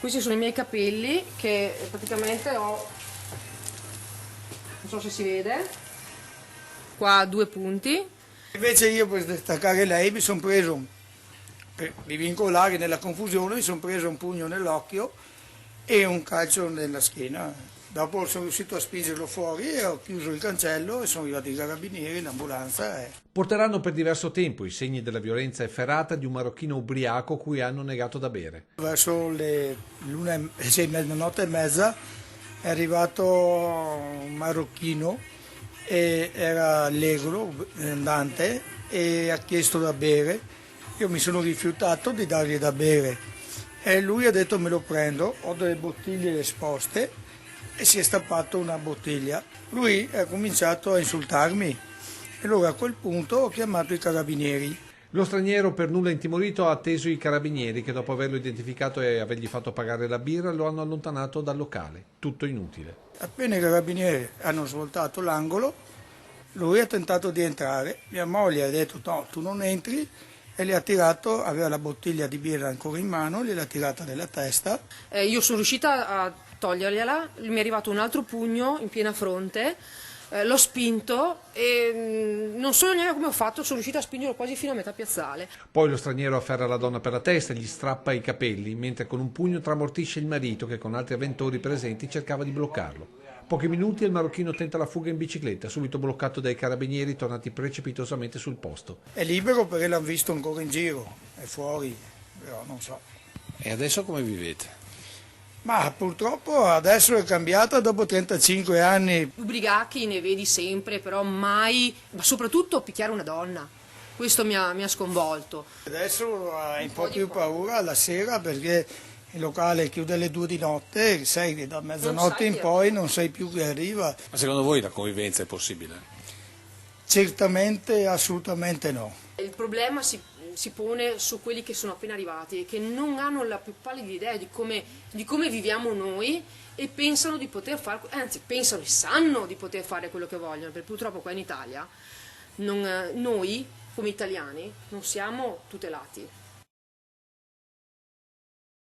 Questi sono i miei capelli che praticamente ho, non so se si vede, qua 2 punti. Invece io per staccare lei mi sono preso, per rivincolare nella confusione, mi sono preso un pugno nell'occhio e un calcio nella schiena. Dopo sono riuscito a spingerlo fuori e ho chiuso il cancello e sono arrivati i carabinieri, l'ambulanza. Porteranno per diverso tempo i segni della violenza efferata di un marocchino ubriaco cui hanno negato da bere. Verso le mezzanotte e mezza è arrivato un marocchino, e era allegro, andante, e ha chiesto da bere. Io mi sono rifiutato di dargli da bere e lui ha detto me lo prendo, ho delle bottiglie esposte e si è stappato una bottiglia. Lui ha cominciato a insultarmi e allora a quel punto ho chiamato i carabinieri. Lo straniero, per nulla intimorito, ha atteso i carabinieri che, dopo averlo identificato e avergli fatto pagare la birra, lo hanno allontanato dal locale. Tutto inutile. Appena i carabinieri hanno svoltato l'angolo, lui ha tentato di entrare, mia moglie ha detto no, tu non entri, e le ha tirato, aveva la bottiglia di birra ancora in mano, gliel'ha tirata nella testa. Io sono riuscita a togliergliela, mi è arrivato un altro pugno in piena fronte, l'ho spinto e non so neanche come ho fatto, sono riuscita a spingerlo quasi fino a metà piazzale. Poi lo straniero afferra la donna per la testa e gli strappa i capelli, mentre con un pugno tramortisce il marito che con altri avventori presenti cercava di bloccarlo. Pochi minuti e il marocchino tenta la fuga in bicicletta, subito bloccato dai carabinieri tornati precipitosamente sul posto. È libero perché l'hanno visto ancora in giro, è fuori, però non so. E adesso come vivete? Ma purtroppo adesso è cambiata dopo 35 anni. Ubriachi ne vedi sempre, però mai, ma soprattutto picchiare una donna. Questo mi ha sconvolto. Adesso hai un po' più paura la sera perché il locale chiude alle 2 di notte, sai che da mezzanotte in poi non sai più chi arriva. Ma secondo voi la convivenza è possibile? Certamente, assolutamente no. Il problema si pone su quelli che sono appena arrivati e che non hanno la più pallida idea di come viviamo noi e pensano di poter fare, anzi pensano e sanno di poter fare quello che vogliono, perché purtroppo qua in Italia noi come italiani non siamo tutelati.